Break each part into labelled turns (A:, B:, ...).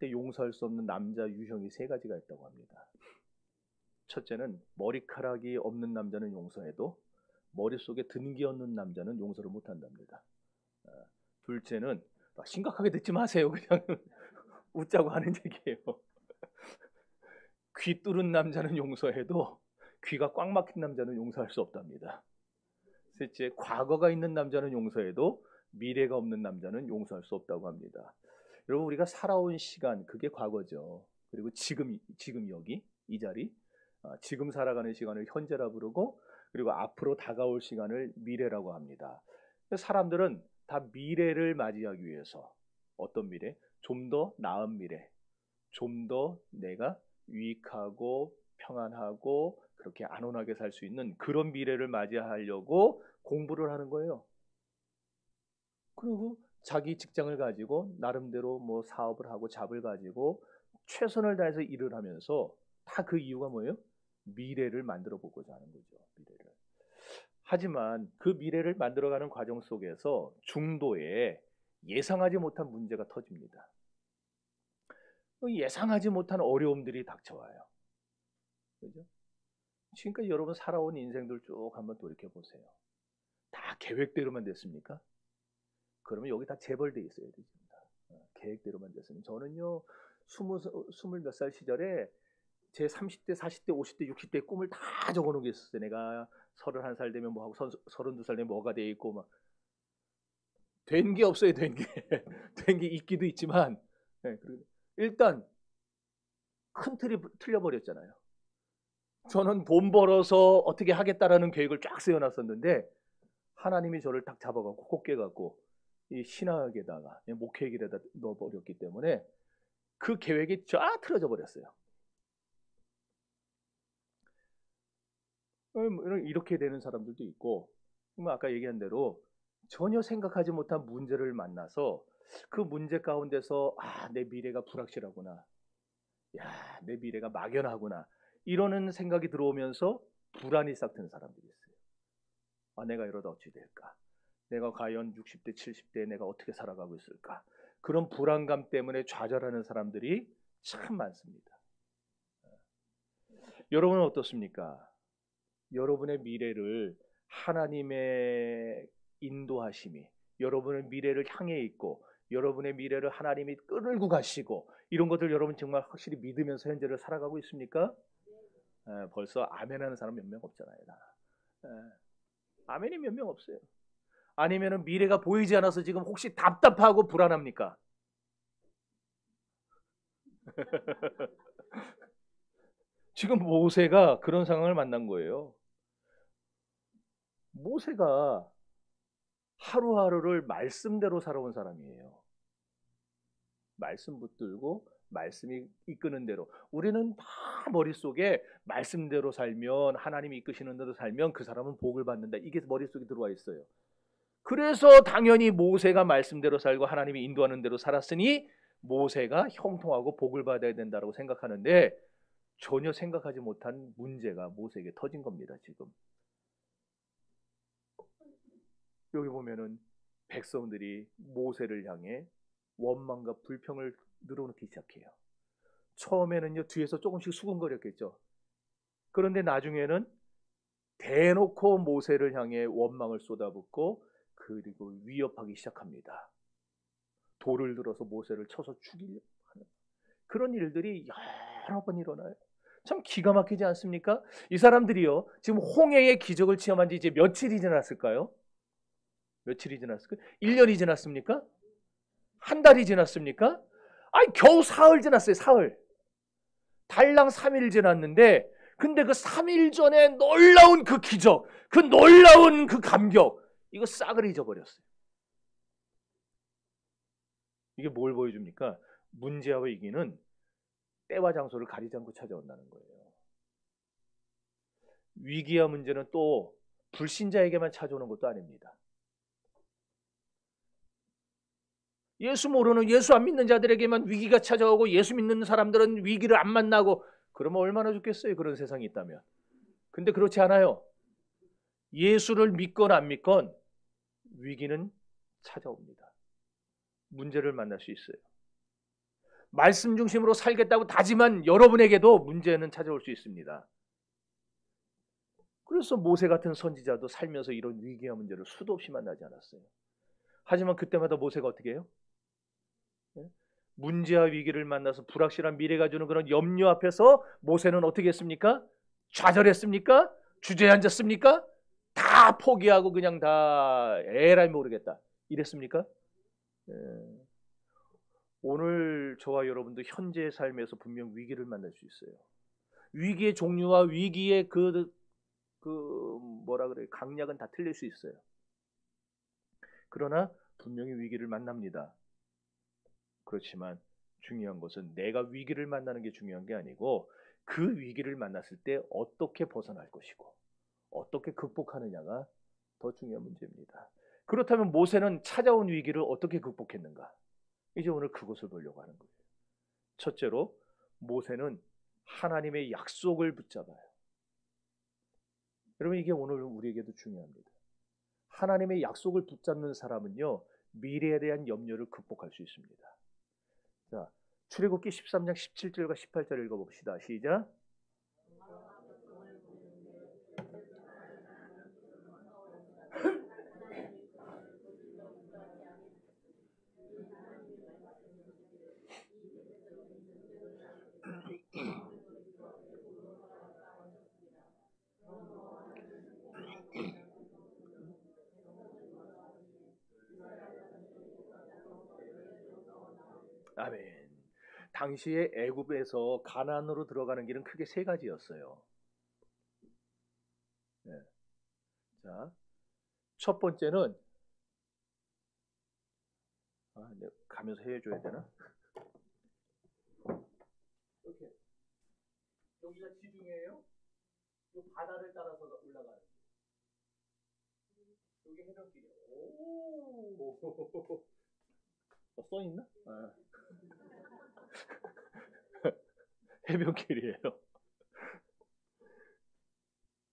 A: 절대 용서할 수 없는 남자 유형이 세 가지가 있다고 합니다. 첫째는 머리카락이 없는 남자는 용서해도 머릿속에 든기 없는 남자는 용서를 못한답니다. 둘째는 심각하게 듣지 마세요. 그냥 웃자고 하는 얘기예요. 귀 뚫은 남자는 용서해도 귀가 꽉 막힌 남자는 용서할 수 없답니다. 셋째, 과거가 있는 남자는 용서해도 미래가 없는 남자는 용서할 수 없다고 합니다. 여러분, 우리가 살아온 시간, 그게 과거죠. 그리고 지금 여기 이 자리, 지금 살아가는 시간을 현재라 부르고, 그리고 앞으로 다가올 시간을 미래라고 합니다. 사람들은 다 미래를 맞이하기 위해서, 어떤 미래? 좀 더 나은 미래, 좀 더 내가 유익하고 평안하고 그렇게 안온하게 살 수 있는 그런 미래를 맞이하려고 공부를 하는 거예요. 그리고 자기 직장을 가지고 나름대로 뭐 사업을 하고 잡을 가지고 최선을 다해서 일을 하면서 다 그 이유가 뭐예요? 미래를 만들어 보고자 하는 거죠. 미래를. 하지만 그 미래를 만들어가는 과정 속에서 중도에 예상하지 못한 문제가 터집니다. 예상하지 못한 어려움들이 닥쳐와요. 그죠? 지금까지 여러분 살아온 인생들 쭉 한번 돌이켜 보세요. 다 계획대로만 됐습니까? 그러면 여기 다 재벌돼 있어야 됩니다. 계획대로만 됐으면. 저는요, 20 몇 살 시절에 제 30대, 40대, 50대, 60대 꿈을 다 적어놓은 게 있었어요. 내가 31살 되면 뭐 하고 32살 되면 뭐가 돼 있고 막. 된 게 없어요. 된 게. 된 게 있기도 있지만, 네, 일단 큰 틀이 틀려버렸잖아요. 저는 돈 벌어서 어떻게 하겠다라는 계획을 쫙 세워놨었는데 하나님이 저를 딱 잡아갖고 꼭 깨갖고 이 신학에다가 목회 길에다 넣어버렸기 때문에 그 계획이 쫙 틀어져 버렸어요. 이렇게 되는 사람들도 있고, 아까 얘기한 대로 전혀 생각하지 못한 문제를 만나서 그 문제 가운데서 내 미래가 불확실하구나, 야, 내 미래가 막연하구나, 이러는 생각이 들어오면서 불안이 싹 든 사람들이 있어요. 내가 이러다 어찌 될까? 내가 과연 60대, 70대에 내가 어떻게 살아가고 있을까? 그런 불안감 때문에 좌절하는 사람들이 참 많습니다. 여러분은 어떻습니까? 여러분의 미래를 하나님의 인도하심이 여러분의 미래를 향해 있고, 여러분의 미래를 하나님이 끌고 가시고, 이런 것들 여러분 정말 확실히 믿으면서 현재를 살아가고 있습니까? 벌써 아멘하는 사람 몇 명 없잖아요. 아멘이 몇 명 없어요. 아니면은 미래가 보이지 않아서 지금 혹시 답답하고 불안합니까? 지금 모세가 그런 상황을 만난 거예요. 모세가 하루하루를 말씀대로 살아온 사람이에요. 말씀 붙들고 말씀이 이끄는 대로. 우리는 다 머릿속에 말씀대로 살면, 하나님이 이끄시는 대로 살면 그 사람은 복을 받는다, 이게 머릿속에 들어와 있어요. 그래서 당연히 모세가 말씀대로 살고 하나님이 인도하는 대로 살았으니 모세가 형통하고 복을 받아야 된다고 생각하는데, 전혀 생각하지 못한 문제가 모세에게 터진 겁니다. 지금 여기 보면은 백성들이 모세를 향해 원망과 불평을 늘어놓기 시작해요. 처음에는요, 뒤에서 조금씩 수근거렸겠죠. 그런데 나중에는 대놓고 모세를 향해 원망을 쏟아붓고 그리고 위협하기 시작합니다. 돌을 들어서 모세를 쳐서 죽이려고 하는 그런 일들이 여러 번 일어나요. 참 기가 막히지 않습니까? 이 사람들이요, 지금 홍해의 기적을 체험한 지 이제 며칠이 지났을까요? 며칠이 지났을까요? 1년이 지났습니까? 한 달이 지났습니까? 아니, 겨우 사흘 지났어요. 사흘. 달랑 3일 지났는데, 근데 그 3일 전에 놀라운 그 기적, 그 놀라운 그 감격, 이거 싹을 잊어버렸어요. 이게 뭘 보여줍니까? 문제와 위기는 때와 장소를 가리지 않고 찾아온다는 거예요. 위기와 문제는 또 불신자에게만 찾아오는 것도 아닙니다. 예수 모르는, 예수 안 믿는 자들에게만 위기가 찾아오고, 예수 믿는 사람들은 위기를 안 만나고, 그러면 얼마나 좋겠어요, 그런 세상이 있다면. 근데 그렇지 않아요. 예수를 믿건 안 믿건 위기는 찾아옵니다. 문제를 만날 수 있어요. 말씀 중심으로 살겠다고 다짐한 여러분에게도 문제는 찾아올 수 있습니다. 그래서 모세 같은 선지자도 살면서 이런 위기와 문제를 수도 없이 만나지 않았어요. 하지만 그때마다 모세가 어떻게 해요? 문제와 위기를 만나서 불확실한 미래가 주는 그런 염려 앞에서 모세는 어떻게 했습니까? 좌절했습니까? 주저앉았습니까? 다 포기하고 그냥 다 에라이 모르겠다 이랬습니까? 오늘 저와 여러분도 현재의 삶에서 분명 위기를 만날 수 있어요. 위기의 종류와 위기의 뭐라 그래 강약은 다 틀릴 수 있어요. 그러나 분명히 위기를 만납니다. 그렇지만 중요한 것은 내가 위기를 만나는 게 중요한 게 아니고 그 위기를 만났을 때 어떻게 벗어날 것이고 어떻게 극복하느냐가 더 중요한 문제입니다. 그렇다면 모세는 찾아온 위기를 어떻게 극복했는가? 이제 오늘 그것을 보려고 하는 거예요. 첫째로 모세는 하나님의 약속을 붙잡아요. 여러분 이게 오늘 우리에게도 중요합니다. 하나님의 약속을 붙잡는 사람은요 미래에 대한 염려를 극복할 수 있습니다. 자, 출애굽기 13장 17절과 18절 읽어봅시다. 시작. 아멘. 당시에 애굽에서 가나안으로 들어가는 길은 크게 세 가지였어요. 네. 자, 첫 번째는 내가 가면서 해줘야 되나? 이렇게 여기가 지중해예요. 이 바다를 따라서 올라가는 길. 여기 해변길이에요. 오, 써 있나? 해변길이에요.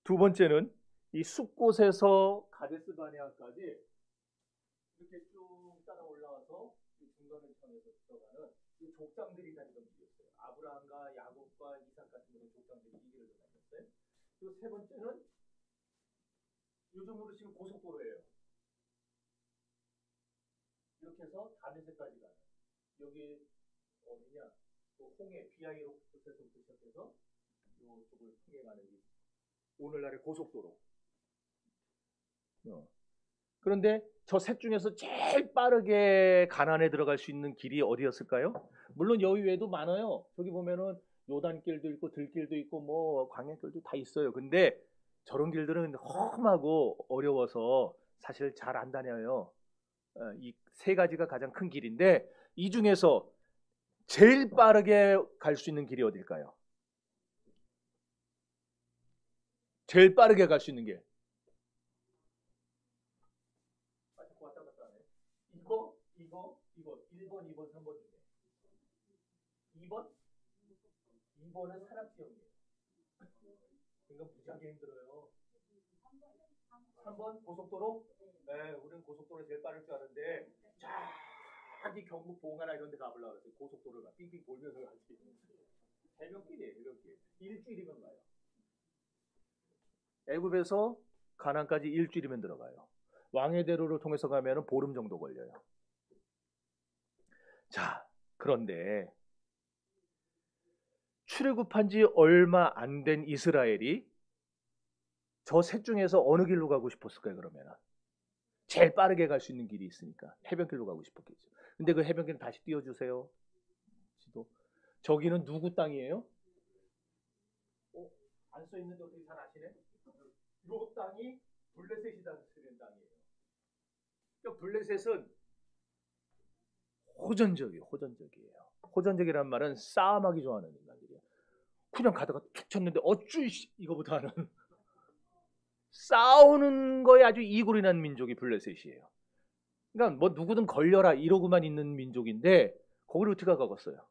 A: 두 번째는 이 숲곳에서 가데스 바네아까지 이렇게 쭉 따라 올라와서 중간을 통해서 들어가는 이 족장들이 다니던 길이었어요. 아브라함과 야곱과 이삭 같은 그런 족장들이 이 길을 다녔어요. 그리고 세 번째는 요즘으로 치면 고속도로예요. 이렇게 해서 다메섹까지 가는 여기 어디냐? 홍해 비아이로스에서부터 시작해서 이쪽을 통해가는 오늘날의 고속도로. 그런데 저 셋 중에서 제일 빠르게 가나안에 들어갈 수 있는 길이 어디였을까요? 물론 여기 외에도 많아요. 저기 보면은 요단길도 있고 들길도 있고 뭐 광야길도 다 있어요. 근데 저런 길들은 험하고 어려워서 사실 잘 안 다녀요. 이 세 가지가 가장 큰 길인데 이 중에서 제일 빠르게 갈 수 있는 길이 어딜까요? 제일 빠르게 갈 수 있는 게 이거 1번, 2번, 3번 중에 2번은 산악지역이에요. 그러니까 무지하게 힘들어요. 3번 고속도로? 네, 우리는 고속도로 제일 빠를 줄 아는데 저기 경북 봉화나 이런 데 가보려고 그랬어요. 고속도로가 삥삥 돌면서 가지. 해변길이에요. 해변길. 일주일이면 가요. 애굽에서 가나안까지 일주일이면 들어가요. 왕의대로를 통해서 가면 보름 정도 걸려요. 자, 그런데 출애굽한 지 얼마 안 된 이스라엘이 저 셋 중에서 어느 길로 가고 싶었을까요? 그러면 제일 빠르게 갈 수 있는 길이 있으니까 해변길로 가고 싶었겠죠. 근데 그 해변길 다시 띄워주세요. 지도. 저기는 누구 땅이에요? 안 써있는데 어떻게 잘 아시네? 이 땅이 블레셋이 다스리는 땅이에요. 그러니까 블레셋은 호전적이에요. 호전적이란 말은 싸움하기 좋아하는 인간들이에요. 그냥 가다가 툭 쳤는데 어쭈 이거보다는 싸우는 거에 아주 이골이 난 민족이 블레셋이에요. 그러니까 뭐 누구든 걸려라 이러고만 있는 민족인데 거기를 어떻게 가겠어요?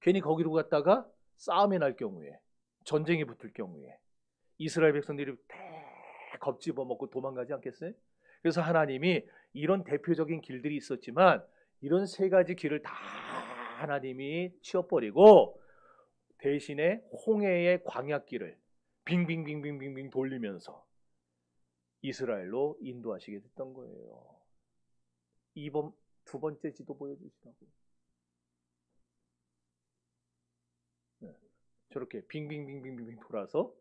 A: 괜히 거기로 갔다가 싸움이 날 경우에 전쟁이 붙을 경우에 이스라엘 백성들이 겁집어 먹고 도망가지 않겠어요? 그래서 하나님이 이런 대표적인 길들이 있었지만 이런 세 가지 길을 다 하나님이 치워버리고 대신에 홍해의 광야길을 빙빙빙빙빙빙 돌리면서 이스라엘로 인도하시게 됐던 거예요. 두 번째 지도 보여주시라고. 네. 저렇게 빙빙빙빙빙 돌아서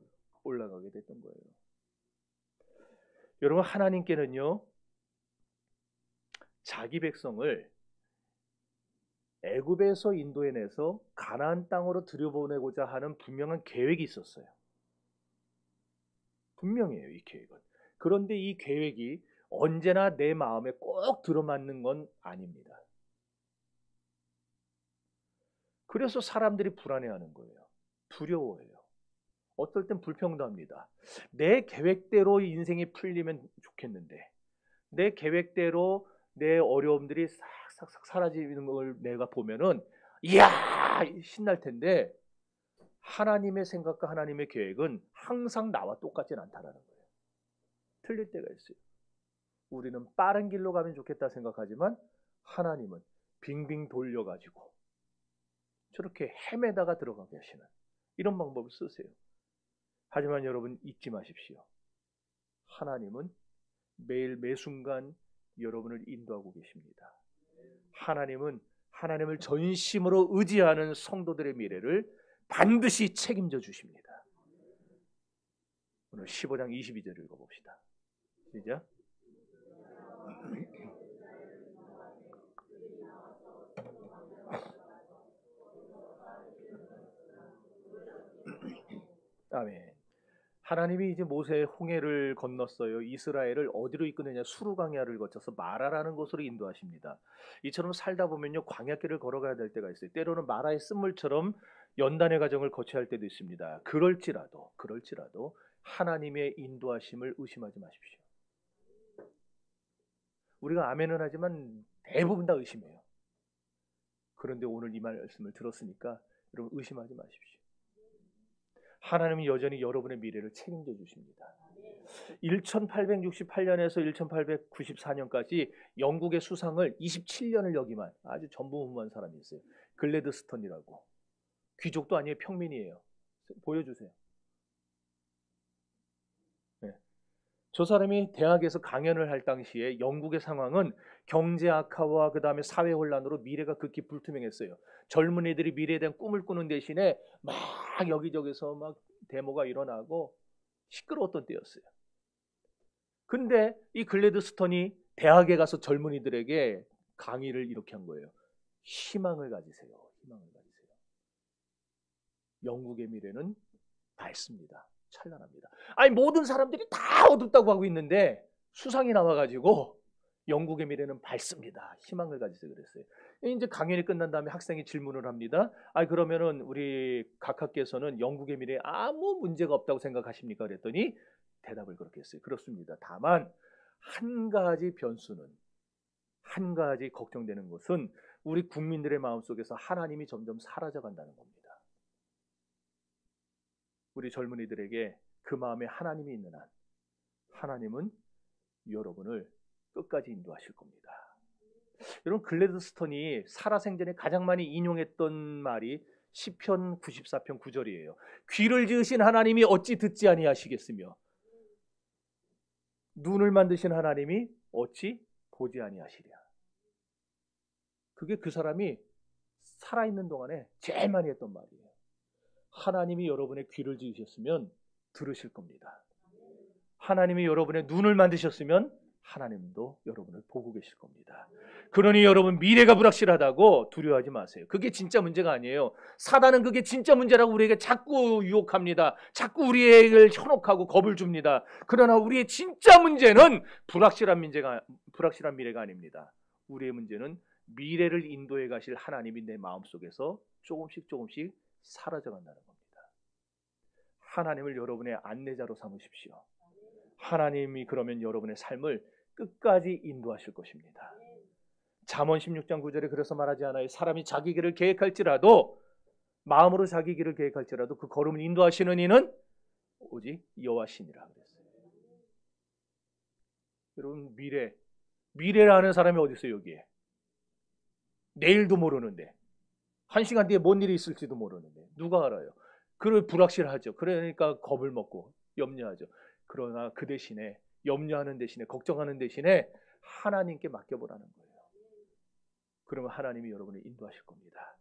A: 올라가게 됐던 거예요. 여러분, 하나님께는요, 자기 백성을 애굽에서 인도해내서 가나안 땅으로 들여보내고자 하는 분명한 계획이 있었어요. 분명해요, 이 계획은. 그런데 이 계획이 언제나 내 마음에 꼭 들어맞는 건 아닙니다. 그래서 사람들이 불안해하는 거예요. 두려워해요. 어떨 땐 불평도합니다. 내 계획대로 인생이 풀리면 좋겠는데, 내 계획대로 내 어려움들이 싹싹싹 사라지는 걸 내가 보면은 이야 신날 텐데, 하나님의 생각과 하나님의 계획은 항상 나와 똑같진 않다라는 거예요. 틀릴 때가 있어요. 우리는 빠른 길로 가면 좋겠다 생각하지만 하나님은 빙빙 돌려가지고 저렇게 헤매다가 들어가게 하시는 이런 방법을 쓰세요. 하지만 여러분 잊지 마십시오. 하나님은 매일 매순간 여러분을 인도하고 계십니다. 하나님은 하나님을 전심으로 의지하는 성도들의 미래를 반드시 책임져 주십니다. 오늘 15장 22절을 읽어봅시다. 시작. 아멘. 하나님이 이제 모세의 홍해를 건넜어요. 이스라엘을 어디로 이끄느냐? 수르 광야를 거쳐서 마라라는 곳으로 인도하십니다. 이처럼 살다 보면요, 광야길을 걸어가야 될 때가 있어요. 때로는 마라의 쓴물처럼 연단의 과정을 거쳐야 할 때도 있습니다. 그럴지라도 하나님의 인도하심을 의심하지 마십시오. 우리가 아멘은 하지만 대부분 다 의심해요. 그런데 오늘 이 말씀을 들었으니까 여러분 의심하지 마십시오. 하나님은 여전히 여러분의 미래를 책임져 주십니다. 1868년에서 1894년까지 영국의 수상을 27년을 역임한 아주 전무후무한 사람이 있어요. 글래드스턴이라고. 귀족도 아니에요. 평민이에요. 보여주세요. 네. 저 사람이 대학에서 강연을 할 당시에 영국의 상황은 경제 악화와 그 다음에 사회 혼란으로 미래가 극히 불투명했어요. 젊은이들이 미래에 대한 꿈을 꾸는 대신에 막 여기저기서 막 데모가 일어나고 시끄러웠던 때였어요. 근데 이 글래드스턴이 대학에 가서 젊은이들에게 강의를 이렇게 한 거예요. 희망을 가지세요. 희망을 가지세요. 영국의 미래는 밝습니다. 찬란합니다. 아니 모든 사람들이 다 어둡다고 하고 있는데 수상이 나와가지고 영국의 미래는 밝습니다. 희망을 가지세요 그랬어요. 이제 강연이 끝난 다음에 학생이 질문을 합니다. 그러면은 우리 각하께서는 영국의 미래에 아무 문제가 없다고 생각하십니까? 그랬더니 대답을 그렇게 했어요. 그렇습니다. 다만 한 가지 변수는, 한 가지 걱정되는 것은 우리 국민들의 마음속에서 하나님이 점점 사라져 간다는 겁니다. 우리 젊은이들에게 그 마음에 하나님이 있는 한 하나님은 여러분을 끝까지 인도하실 겁니다. 여러분 글래드스턴이 살아생전에 가장 많이 인용했던 말이 시편 94편 9절이에요. 귀를 지으신 하나님이 어찌 듣지 아니하시겠으며 눈을 만드신 하나님이 어찌 보지 아니하시랴. 그게 그 사람이 살아있는 동안에 제일 많이 했던 말이에요. 하나님이 여러분의 귀를 지으셨으면 들으실 겁니다. 하나님이 여러분의 눈을 만드셨으면 하나님도 여러분을 보고 계실 겁니다. 그러니 여러분 미래가 불확실하다고 두려워하지 마세요. 그게 진짜 문제가 아니에요. 사단은 그게 진짜 문제라고 우리에게 자꾸 유혹합니다. 자꾸 우리를 현혹하고 겁을 줍니다. 그러나 우리의 진짜 문제는 불확실한 미래가 아닙니다. 우리의 문제는 미래를 인도해 가실 하나님이 내 마음속에서 조금씩 사라져 간다는 겁니다. 하나님을 여러분의 안내자로 삼으십시오. 하나님이 그러면 여러분의 삶을 끝까지 인도하실 것입니다. 잠언 16장 9절에 그래서 말하지 않아요? 사람이 자기 길을 계획할지라도, 마음으로 자기 길을 계획할지라도 그 걸음을 인도하시는 이는 오직 여호와시니라 그랬어요. 여러분 미래를 아는 사람이 어디 있어요? 여기에. 내일도 모르는데 1시간 뒤에 뭔 일이 있을지도 모르는데 누가 알아요? 그래 불확실하죠. 그러니까 겁을 먹고 염려하죠. 그러나 그 대신에 염려하는 대신에 걱정하는 대신에 하나님께 맡겨보라는 거예요. 그러면 하나님이 여러분을 인도하실 겁니다.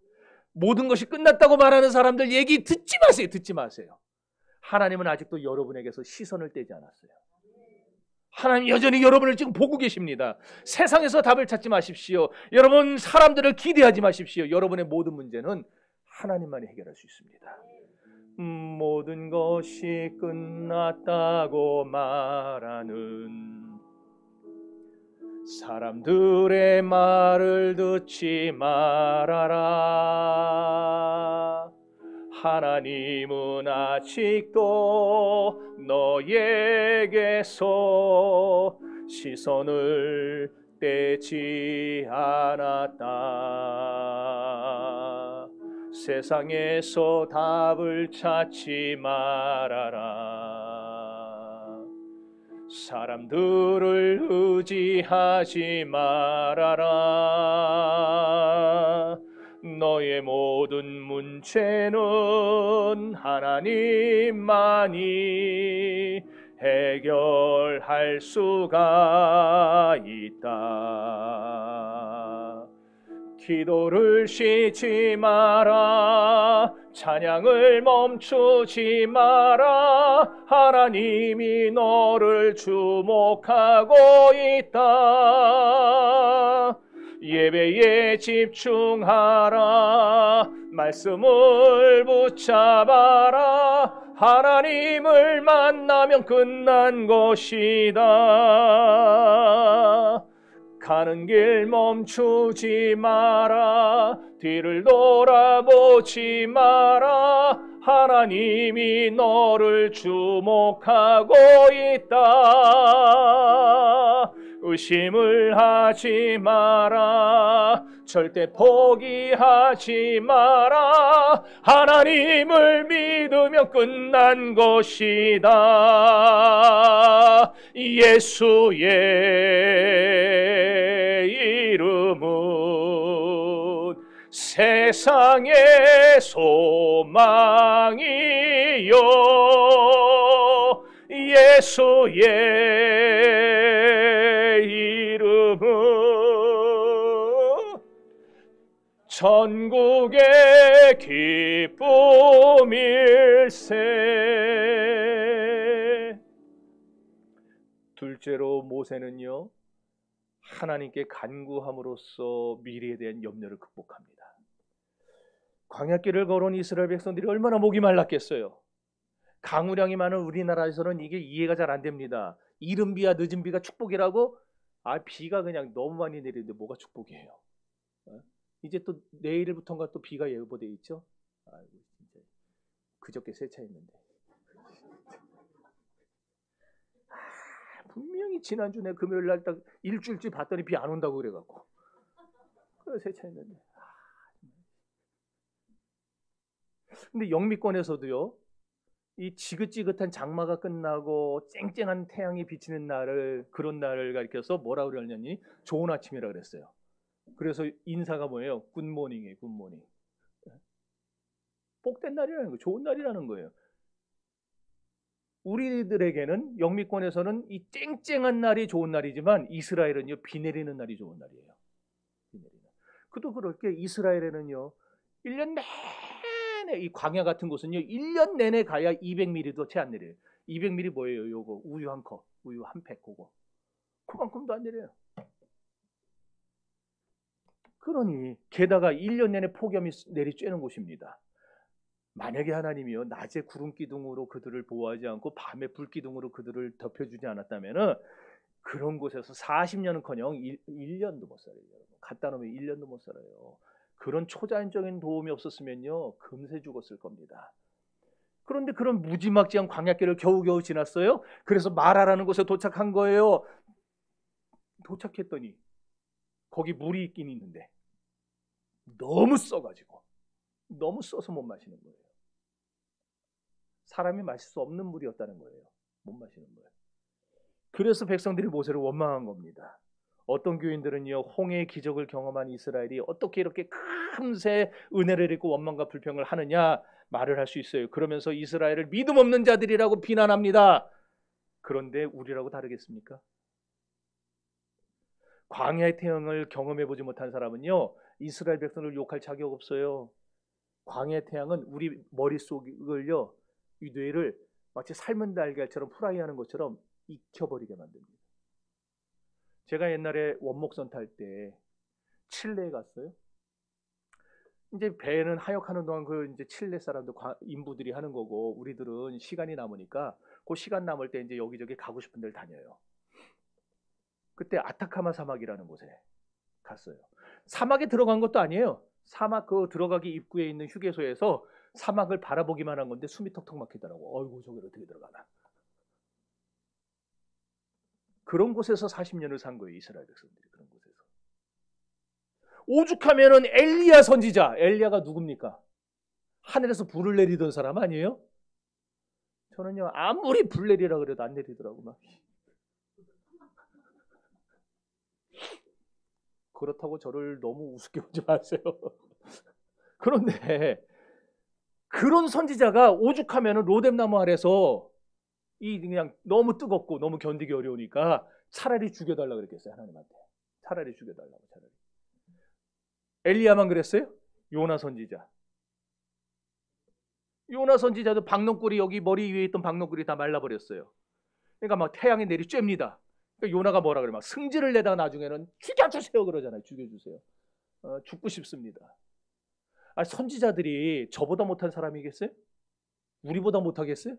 A: 모든 것이 끝났다고 말하는 사람들 얘기 듣지 마세요. 듣지 마세요. 하나님은 아직도 여러분에게서 시선을 떼지 않았어요. 하나님 여전히 여러분을 지금 보고 계십니다. 세상에서 답을 찾지 마십시오. 여러분 사람들을 기대하지 마십시오. 여러분의 모든 문제는 하나님만이 해결할 수 있습니다. 모든 것이 끝났다고 말하는 사람들의 말을 듣지 말아라. 하나님은 아직도 너에게서 시선을 떼지 않았다. 세상에서 답을 찾지 말아라. 사람들을 의지하지 말아라. 너의 모든 문제는 하나님만이 해결할 수가 있다. 기도를 쉬지 마라. 찬양을 멈추지 마라. 하나님이 너를 주목하고 있다. 예배에 집중하라. 말씀을 붙잡아라. 하나님을 만나면 끝난 것이다. 가는 길 멈추지 마라. 뒤를 돌아보지 마라. 하나님이 너를 주목하고 있다. 의심을 하지 마라. 절대 포기하지 마라. 하나님을 믿으면 끝난 것이다. 예수의 이름은 세상의 소망이요. 예수의 이름은 전국의 기쁨일세. 둘째로 모세는요, 하나님께 간구함으로써 미래에 대한 염려를 극복합니다. 광야길을 걸어온 이스라엘 백성들이 얼마나 목이 말랐겠어요. 강우량이 많은 우리나라에서는 이게 이해가 잘 안 됩니다. 이른 비와 늦은 비가 축복이라고? 비가 그냥 너무 많이 내리는데 뭐가 축복이에요? 이제 또 내일부터인가 또 비가 예보돼 있죠? 아이고 진짜 그저께 세차했는데. 분명히 지난주 내 금요일 날 딱 일주일째 봤더니 비 안 온다고 그래갖고 그래서 세차했는데. 근데 영미권에서도요, 이 지긋지긋한 장마가 끝나고 쨍쨍한 태양이 비치는 날을, 그런 날을 가리켜서 뭐라 그러냐니 좋은 아침이라 그랬어요. 그래서 인사가 뭐예요? 굿모닝이에요. 굿모닝. 복된 날이라는 거예요. 좋은 날이라는 거예요. 우리들에게는 영미권에서는 이 쨍쨍한 날이 좋은 날이지만 이스라엘은요, 비 내리는 날이 좋은 날이에요. 비 내리는. 그도 그렇게 이스라엘에는요, 1년 내내, 이 광야 같은 곳은요 1년 내내 가야 200mm도 채 안 내려요. 200mm 뭐예요? 요거 우유 한 컵, 우유 한 팩, 그만큼도 안 내려요. 그러니 게다가 1년 내내 폭염이 내리쬐는 곳입니다. 만약에 하나님이요 낮에 구름 기둥으로 그들을 보호하지 않고 밤에 불 기둥으로 그들을 덮여주지 않았다면은 그런 곳에서 40년은커녕 1년도 못 살아요. 갖다 놓으면 1년도 못 살아요. 그런 초자연적인 도움이 없었으면요 금세 죽었을 겁니다. 그런데 그런 무지막지한 광야길을 겨우겨우 지났어요. 그래서 마라라는 곳에 도착한 거예요. 도착했더니 거기 물이 있긴 있는데 너무 써가지고, 너무 써서 못 마시는 거예요. 사람이 마실 수 없는 물이었다는 거예요. 못 마시는 거예요. 그래서 백성들이 모세를 원망한 겁니다. 어떤 교인들은요, 홍해의 기적을 경험한 이스라엘이 어떻게 이렇게 금세 은혜를 입고 원망과 불평을 하느냐 말을 할 수 있어요. 그러면서 이스라엘을 믿음 없는 자들이라고 비난합니다. 그런데 우리라고 다르겠습니까? 광야의 태양을 경험해 보지 못한 사람은요, 이스라엘 백성을 욕할 자격 없어요. 광야의 태양은 우리 머릿속을요, 이 뇌를 마치 삶은 달걀처럼 프라이하는 것처럼 익혀버리게 만듭니다. 제가 옛날에 원목선 탈 때 칠레에 갔어요. 이제 배는 하역하는 동안 그 이제 칠레 사람들 인부들이 하는 거고, 우리들은 시간이 남으니까 그 시간 남을 때 이제 여기저기 가고 싶은 데를 다녀요. 그때 아타카마 사막이라는 곳에 갔어요. 사막에 들어간 것도 아니에요. 사막 그 들어가기 입구에 있는 휴게소에서 사막을 바라보기만 한 건데 숨이 턱턱 막히더라고. 어이구, 저길 어떻게 들어가나. 그런 곳에서 40년을 산 거예요, 이스라엘 백성들이. 그런 곳에서. 오죽하면은 엘리야 선지자. 엘리야가 누굽니까? 하늘에서 불을 내리던 사람 아니에요? 저는요, 아무리 불 내리라 그래도 안 내리더라고. 막. 그렇다고 저를 너무 우습게 보지 마세요. 그런데 그런 선지자가 오죽하면은 로뎀나무 아래서 이 그냥 너무 뜨겁고 너무 견디기 어려우니까 차라리 죽여달라고 그랬겠어요, 하나님한테. 차라리 죽여달라고. 차라리. 엘리야만 그랬어요? 요나 선지자. 요나 선지자도 박넝굴이 여기 머리 위에 있던 박넝굴이 다 말라버렸어요. 그러니까 막 태양이 내리 쬐입니다. 그러니까 요나가 뭐라 그래? 막 승질을 내다가 나중에는 죽여주세요 그러잖아요. 죽여주세요. 죽고 싶습니다. 선지자들이 저보다 못한 사람이겠어요? 우리보다 못하겠어요?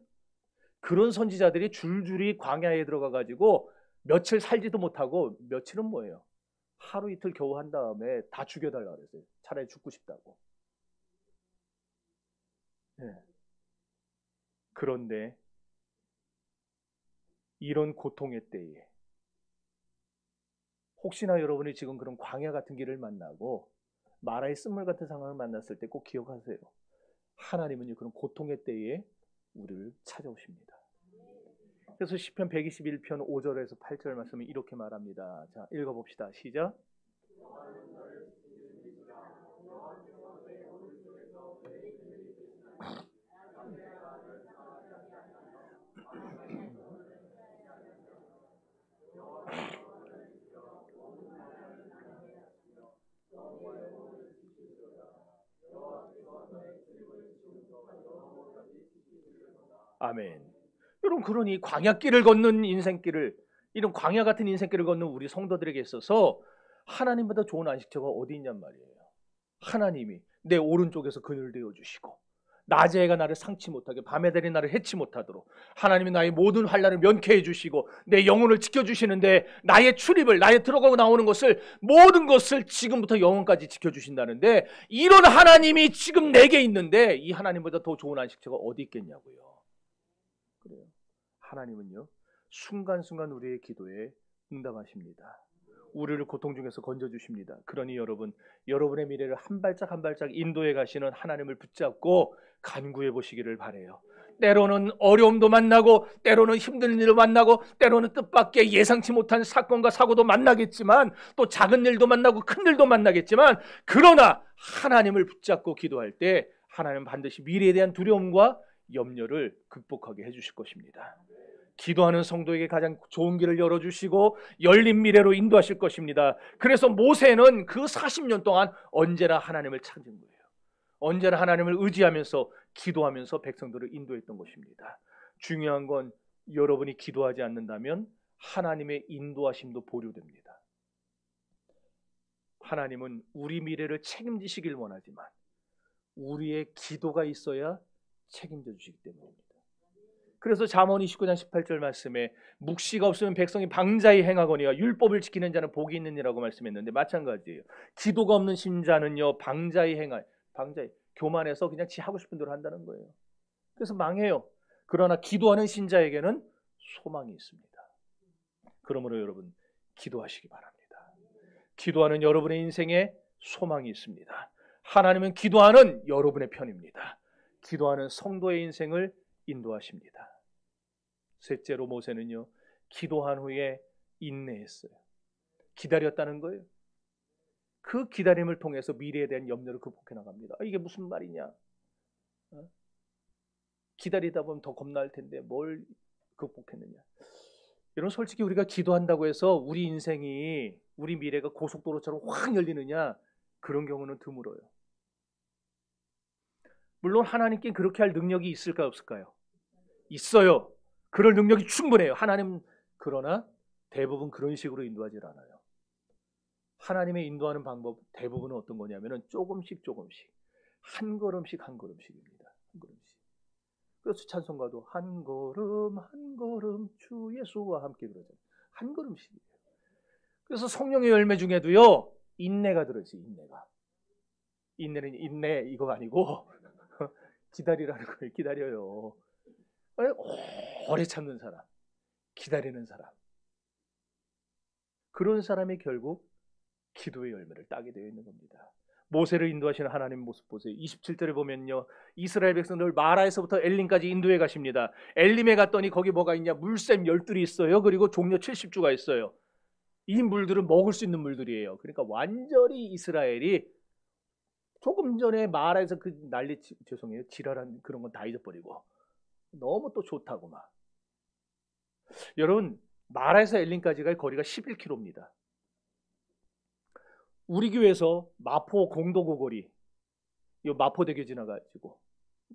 A: 그런 선지자들이 줄줄이 광야에 들어가가지고 며칠 살지도 못하고, 며칠은 뭐예요? 하루 이틀 겨우 한 다음에 다 죽여달라고 그랬어요. 차라리 죽고 싶다고. 네. 그런데 이런 고통의 때에 혹시나 여러분이 지금 그런 광야 같은 길을 만나고 마라의 쓴물 같은 상황을 만났을 때 꼭 기억하세요. 하나님은 그런 고통의 때에 우리를 찾아오십니다. 그래서 시편 121편 5절에서 8절 말씀이 이렇게 말합니다. 자, 읽어봅시다. 시작. 아멘. 여러분, 그러니 광야길을 걷는 인생길을, 이런 광야 같은 인생길을 걷는 우리 성도들에게 있어서 하나님보다 좋은 안식처가 어디 있냔 말이에요. 하나님이 내 오른쪽에서 그늘 되어 주시고, 낮에 해가 나를 상치 못하게, 밤에 달이 나를 해치 못하도록 하나님이 나의 모든 환난을 면케해 주시고 내 영혼을 지켜주시는데, 나의 출입을, 나의 들어가고 나오는 것을, 모든 것을 지금부터 영혼까지 지켜주신다는데, 이런 하나님이 지금 내게 있는데 이 하나님보다 더 좋은 안식처가 어디 있겠냐고요. 그래요. 하나님은요, 순간순간 우리의 기도에 응답하십니다. 우리를 고통 중에서 건져주십니다. 그러니 여러분, 여러분의 미래를 한 발짝 한 발짝 인도해 가시는 하나님을 붙잡고 간구해 보시기를 바라요. 때로는 어려움도 만나고, 때로는 힘든 일도 만나고, 때로는 뜻밖의 예상치 못한 사건과 사고도 만나겠지만, 또 작은 일도 만나고 큰 일도 만나겠지만, 그러나 하나님을 붙잡고 기도할 때 하나님은 반드시 미래에 대한 두려움과 염려를 극복하게 해주실 것입니다. 기도하는 성도에게 가장 좋은 길을 열어주시고 열린 미래로 인도하실 것입니다. 그래서 모세는 그 40년 동안 언제나 하나님을 찾은 거예요. 언제나 하나님을 의지하면서 기도하면서 백성들을 인도했던 것입니다. 중요한 건 여러분이 기도하지 않는다면 하나님의 인도하심도 보류됩니다. 하나님은 우리 미래를 책임지시길 원하지만 우리의 기도가 있어야 책임져 주시기 때문입니다. 그래서 잠언 29장 18절 말씀에 묵시가 없으면 백성이 방자히 행하거니와 율법을 지키는 자는 복이 있느니라고 말씀했는데, 마찬가지예요. 기도가 없는 신자는요, 방자히 행할, 방자히 교만해서 그냥 지 하고 싶은 대로 한다는 거예요. 그래서 망해요. 그러나 기도하는 신자에게는 소망이 있습니다. 그러므로 여러분, 기도하시기 바랍니다. 기도하는 여러분의 인생에 소망이 있습니다. 하나님은 기도하는 여러분의 편입니다. 기도하는 성도의 인생을 인도하십니다. 셋째로 모세는요, 기도한 후에 인내했어요. 기다렸다는 거예요. 그 기다림을 통해서 미래에 대한 염려를 극복해 나갑니다. 이게 무슨 말이냐? 기다리다 보면 더 겁날 텐데 뭘 극복했느냐? 여러분, 솔직히 우리가 기도한다고 해서 우리 인생이, 우리 미래가 고속도로처럼 확 열리느냐? 그런 경우는 드물어요. 물론 하나님께 그렇게 할 능력이 있을까요, 없을까요? 있어요. 그럴 능력이 충분해요. 하나님. 그러나 대부분 그런 식으로 인도하지 않아요. 하나님의 인도하는 방법 대부분은 어떤 거냐면은 조금씩 한 걸음씩 한 걸음씩입니다. 한 걸음씩. 그래서 찬송가도 한 걸음 한 걸음 주 예수와 함께 그러잖아요. 한 걸음씩이에요. 그래서 성령의 열매 중에도요, 인내가 들어있어요. 인내는 인내 이거 아니고 기다리라는 거예요. 기다려요. 오래 참는 사람, 기다리는 사람, 그런 사람이 결국 기도의 열매를 따게 되어 있는 겁니다. 모세를 인도하시는 하나님 모습 보세요. 27절에 보면요, 이스라엘 백성들 마라에서부터 엘림까지 인도해 가십니다. 엘림에 갔더니 거기 뭐가 있냐? 물샘 12이 있어요. 그리고 종려 70주가 있어요. 이 물들은 먹을 수 있는 물들이에요. 그러니까 완전히 이스라엘이 조금 전에 마라에서 그 난리, 죄송해요, 지랄한 그런 건 다 잊어버리고 너무 또 좋다고 막. 여러분, 마라에서 엘림까지가 거리가 11km입니다. 우리 교회에서 마포 공도고거리, 이 마포대교 지나가지고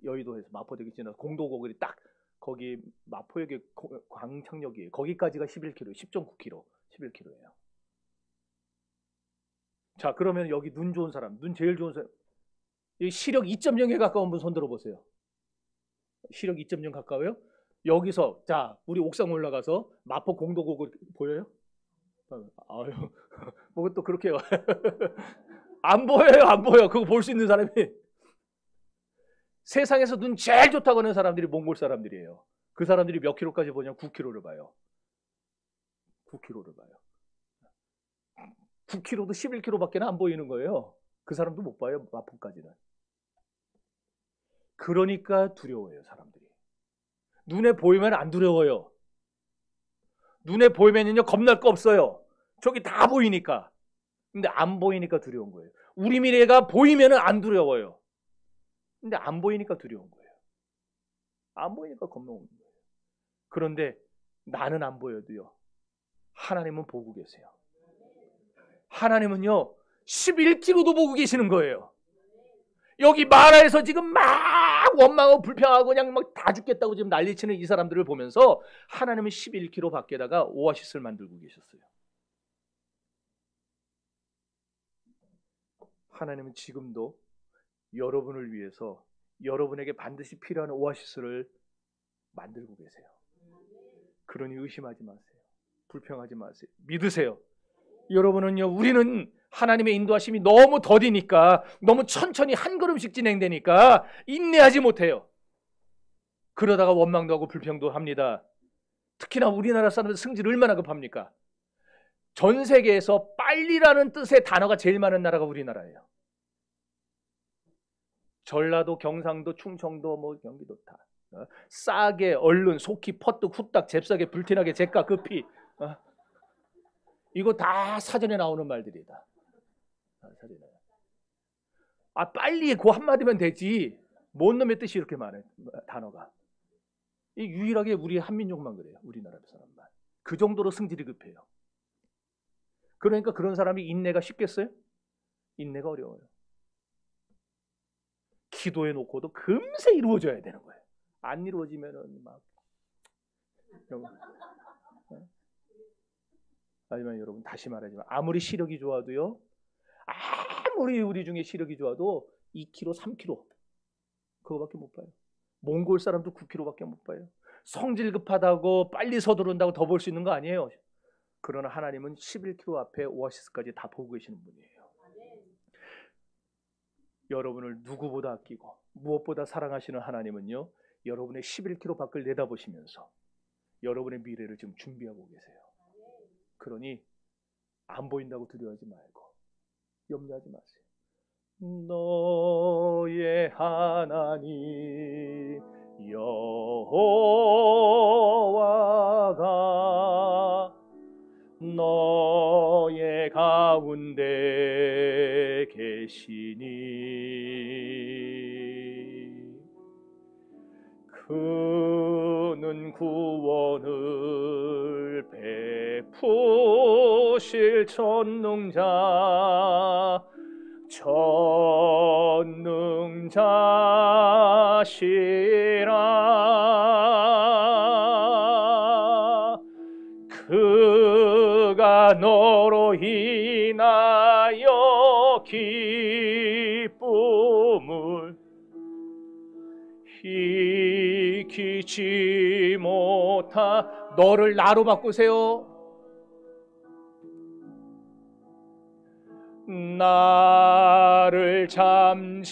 A: 여의도에서 마포대교 지나서 공도고거리 딱 거기 마포역의 광창역이에요. 거기까지가 11km, 10.9km, 11km예요. 자, 그러면 여기 눈 좋은 사람, 눈 제일 좋은 사람, 이 시력 2.0에 가까운 분 손 들어보세요. 시력 2.0 가까워요? 여기서 자, 우리 옥상 올라가서 마포 공도고거리 보여요? 아유, 뭐 또 그렇게 안 보여요, 안 보여. 그거 볼 수 있는 사람이 세상에서 눈 제일 좋다고 하는 사람들이 몽골 사람들이에요. 그 사람들이 몇 킬로까지 보냐면 9킬로를 봐요. 9킬로를 봐요. 9킬로도 11킬로밖에 안 보이는 거예요. 그 사람도 못 봐요, 마포까지는. 그러니까 두려워요, 사람들이. 눈에 보이면 안 두려워요. 눈에 보이면요, 겁날 거 없어요. 저기 다 보이니까. 근데 안 보이니까 두려운 거예요. 우리 미래가 보이면 안 두려워요. 근데 안 보이니까 두려운 거예요. 안 보이니까 겁먹는 거예요. 그런데 나는 안 보여도요, 하나님은 보고 계세요. 하나님은요 11km도 보고 계시는 거예요. 여기 마라에서 지금 막 원망하고 불평하고 그냥 막 다 죽겠다고 지금 난리치는 이 사람들을 보면서 하나님은 11km 밖에다가 오아시스를 만들고 계셨어요. 하나님은 지금도 여러분을 위해서 여러분에게 반드시 필요한 오아시스를 만들고 계세요. 그러니 의심하지 마세요. 불평하지 마세요. 믿으세요. 여러분은요, 우리는 하나님의 인도하심이 너무 더디니까, 너무 천천히 한 걸음씩 진행되니까 인내하지 못해요. 그러다가 원망도 하고 불평도 합니다. 특히나 우리나라 사람들 승질 얼마나 급합니까? 전 세계에서 빨리라는 뜻의 단어가 제일 많은 나라가 우리나라예요. 전라도, 경상도, 충청도, 뭐 경기도 다. 싸게, 얼른, 속히, 퍼뜩, 후딱, 잽싸게, 불티나게, 제가, 급히. 이거 다 사전에 나오는 말들이다. 사전에. 빨리 그 한마디면 되지. 뭔 놈의 뜻이 이렇게 많아요, 단어가. 이 유일하게 우리 한민족만 그래요. 우리나라 사람만. 그 정도로 승질이 급해요. 그러니까 그런 사람이 인내가 쉽겠어요? 인내가 어려워요. 기도해 놓고도 금세 이루어져야 되는 거예요. 안 이루어지면은 막. 하지만 여러분, 다시 말하지만 아무리 시력이 좋아도요, 아무리 우리 중에 시력이 좋아도 2kg, 3kg 그거밖에 못 봐요. 몽골 사람도 9kg밖에 못 봐요. 성질 급하다고 빨리 서두른다고 더 볼 수 있는 거 아니에요. 그러나 하나님은 11kg 앞에 오아시스까지 다 보고 계시는 분이에요. 여러분을 누구보다 아끼고 무엇보다 사랑하시는 하나님은요, 여러분의 11kg 밖을 내다보시면서 여러분의 미래를 지금 준비하고 계세요. 그러니 안 보인다고 두려워하지 말고 염려하지 마세요. 너의 하나님 여호와가 너의 가운데 계시니 그는 구원을 베푸실 전능자시라. 그가 너로 인하여 기쁨을 익히지 못하. 너를 나로 바꾸세요. 나를 잠잠히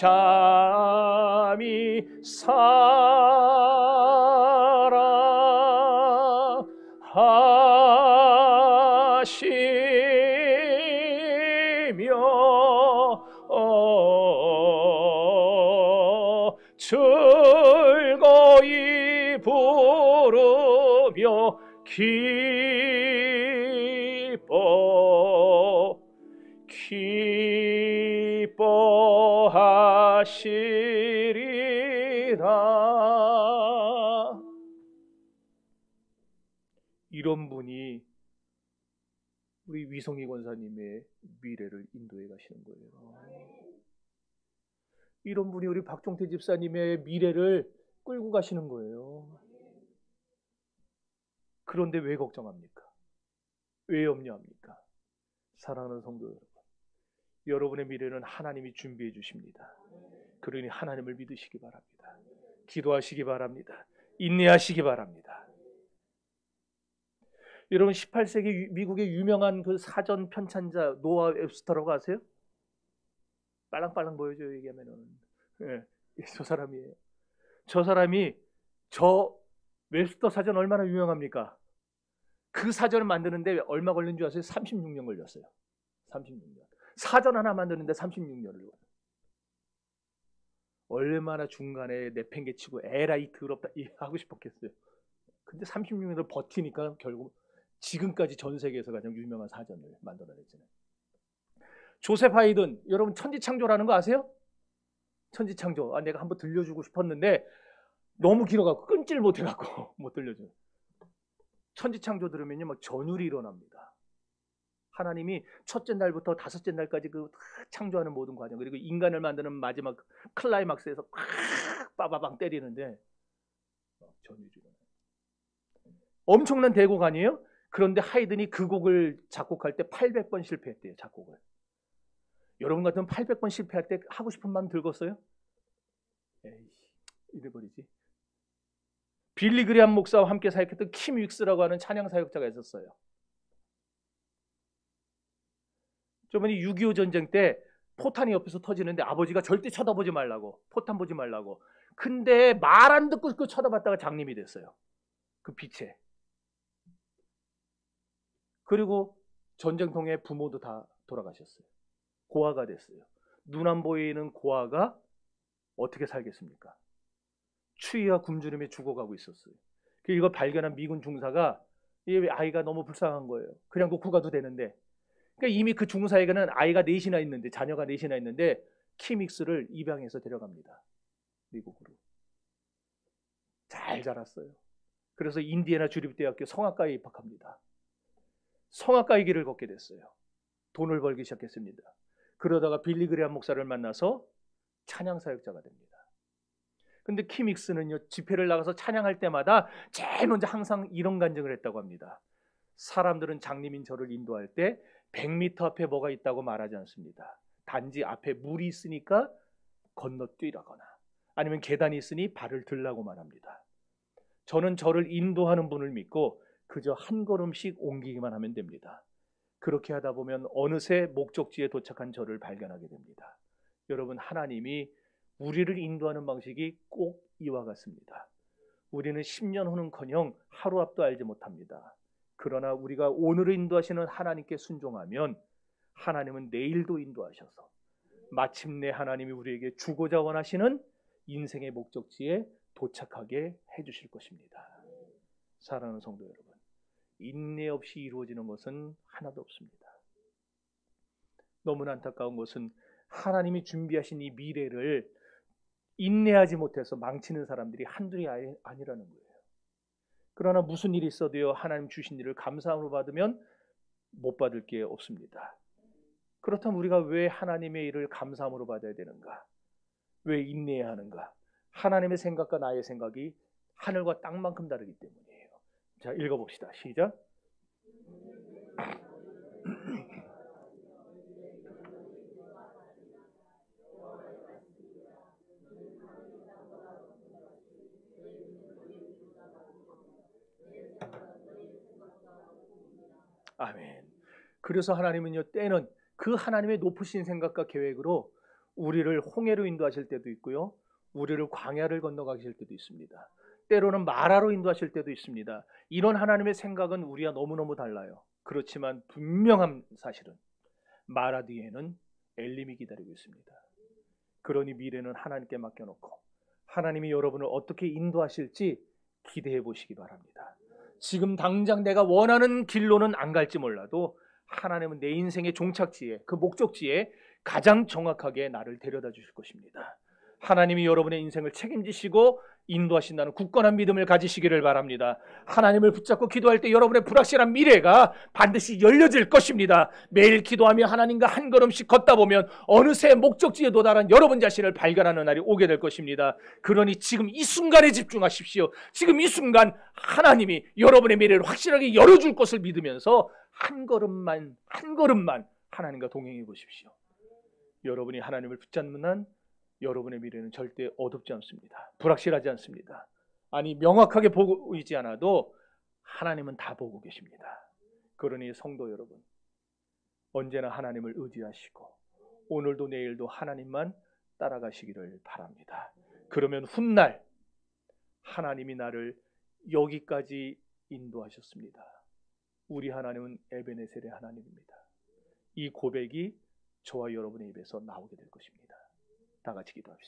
A: 사랑하시며 즐거이 부르며 기뻐하시리라. 이런 분이 우리 위성희 권사님의 미래를 인도해 가시는 거예요. 이런 분이 우리 박종태 집사님의 미래를 끌고 가시는 거예요. 그런데 왜 걱정합니까? 왜 염려합니까? 사랑하는 성도 여러분, 여러분의 미래는 하나님이 준비해 주십니다. 그러니 하나님을 믿으시기 바랍니다. 기도하시기 바랍니다. 인내하시기 바랍니다. 여러분 18세기 미국의 유명한 그 사전 편찬자 노아 웹스터라고 아세요? 빨랑빨랑 보여줘요 얘기하면은. 예, 저 사람이에요. 저 사람이 저 웹스터 사전 얼마나 유명합니까? 그 사전을 만드는데 얼마 걸린 줄 아세요? 36년 걸렸어요. 36년. 사전 하나 만드는데 36년을 걸려요. 얼마나 중간에 내팽개치고 에라이 더럽다 하고 싶었겠어요. 근데 36년을 버티니까 결국 지금까지 전 세계에서 가장 유명한 사전을 만들어냈잖아요. 조셉 하이든, 여러분 천지창조라는 거 아세요? 천지창조. 내가 한번 들려주고 싶었는데 너무 길어갖고 끊질 못해갖고 못 들려줘요. 천지창조 들으면요 막 전율이 일어납니다. 하나님이 첫째 날부터 다섯째 날까지 그 창조하는 모든 과정, 그리고 인간을 만드는 마지막 클라이막스에서 빠바방 때리는데 전율이 일어나요. 엄청난 대곡 아니에요? 그런데 하이든이 그 곡을 작곡할 때 800번 실패했대요. 작곡을. 여러분 같으면 800번 실패할 때 하고 싶은 마음 들겠어요? 에이씨, 이래버리지. 빌리 그레함 목사와 함께 사역했던 킴 윅스라고 하는 찬양 사역자가 있었어요. 저번에 6.25 전쟁 때 포탄이 옆에서 터지는데 아버지가 절대 쳐다보지 말라고, 포탄 보지 말라고. 근데 말 안 듣고 그 쳐다봤다가 장님이 됐어요. 그 빛에. 그리고 전쟁통에 부모도 다 돌아가셨어요. 고아가 됐어요. 눈 안 보이는 고아가 어떻게 살겠습니까? 추위와 굶주림에 죽어가고 있었어요. 이걸 발견한 미군 중사가 이 아이가 너무 불쌍한 거예요. 그냥 놓고 가도 되는데, 그러니까 이미 그 중사에게는 아이가 넷이나 있는데, 자녀가 넷이나 있는데 킴 윅스를 입양해서 데려갑니다. 미국으로. 잘 자랐어요. 그래서 인디애나 주립대학교 성악과에 입학합니다. 성악가의 길을 걷게 됐어요. 돈을 벌기 시작했습니다. 그러다가 빌리 그레함 목사를 만나서 찬양 사역자가 됩니다. 근데 킴 윅스는요, 집회를 나가서 찬양할 때마다 제일 먼저 항상 이런 간증을 했다고 합니다. 사람들은 장님인 저를 인도할 때 100m 앞에 뭐가 있다고 말하지 않습니다. 단지 앞에 물이 있으니까 건너뛰라거나 아니면 계단이 있으니 발을 들라고 말합니다. 저는 저를 인도하는 분을 믿고 그저 한 걸음씩 옮기기만 하면 됩니다. 그렇게 하다 보면 어느새 목적지에 도착한 저를 발견하게 됩니다. 여러분, 하나님이 우리를 인도하는 방식이 꼭 이와 같습니다. 우리는 10년 후는커녕 하루 앞도 알지 못합니다. 그러나 우리가 오늘을 인도하시는 하나님께 순종하면 하나님은 내일도 인도하셔서 마침내 하나님이 우리에게 주고자 원하시는 인생의 목적지에 도착하게 해주실 것입니다. 사랑하는 성도 여러분, 인내 없이 이루어지는 것은 하나도 없습니다. 너무나 안타까운 것은 하나님이 준비하신 이 미래를 인내하지 못해서 망치는 사람들이 한둘이 아니라는 거예요. 그러나 무슨 일이 있어도요, 하나님 주신 일을 감사함으로 받으면 못 받을 게 없습니다. 그렇다면 우리가 왜 하나님의 일을 감사함으로 받아야 되는가? 왜 인내해야 하는가? 하나님의 생각과 나의 생각이 하늘과 땅만큼 다르기 때문이에요. 자, 읽어봅시다. 시작. 아멘. 그래서 하나님은요, 때는 그 하나님의 높으신 생각과 계획으로 우리를 홍해로 인도하실 때도 있고요, 우리를 광야를 건너가실 때도 있습니다. 때로는 마라로 인도하실 때도 있습니다. 이런 하나님의 생각은 우리와 너무너무 달라요. 그렇지만 분명한 사실은 마라 뒤에는 엘림이 기다리고 있습니다. 그러니 미래는 하나님께 맡겨놓고 하나님이 여러분을 어떻게 인도하실지 기대해 보시기 바랍니다. 지금 당장 내가 원하는 길로는 안 갈지 몰라도 하나님은 내 인생의 종착지에, 그 목적지에 가장 정확하게 나를 데려다 주실 것입니다. 하나님이 여러분의 인생을 책임지시고 인도하신다는 굳건한 믿음을 가지시기를 바랍니다. 하나님을 붙잡고 기도할 때 여러분의 불확실한 미래가 반드시 열려질 것입니다. 매일 기도하며 하나님과 한 걸음씩 걷다 보면 어느새 목적지에 도달한 여러분 자신을 발견하는 날이 오게 될 것입니다. 그러니 지금 이 순간에 집중하십시오. 지금 이 순간 하나님이 여러분의 미래를 확실하게 열어줄 것을 믿으면서 한 걸음만 하나님과 동행해 보십시오. 여러분이 하나님을 붙잡는 한 여러분의 미래는 절대 어둡지 않습니다. 불확실하지 않습니다. 아니, 명확하게 보이지 않아도 하나님은 다 보고 계십니다. 그러니 성도 여러분, 언제나 하나님을 의지하시고 오늘도 내일도 하나님만 따라가시기를 바랍니다. 그러면 훗날 하나님이 나를 여기까지 인도하셨습니다. 우리 하나님은 에베네셀의 하나님입니다. 이 고백이 저와 여러분의 입에서 나오게 될 것입니다. 다 같이 기도합시다.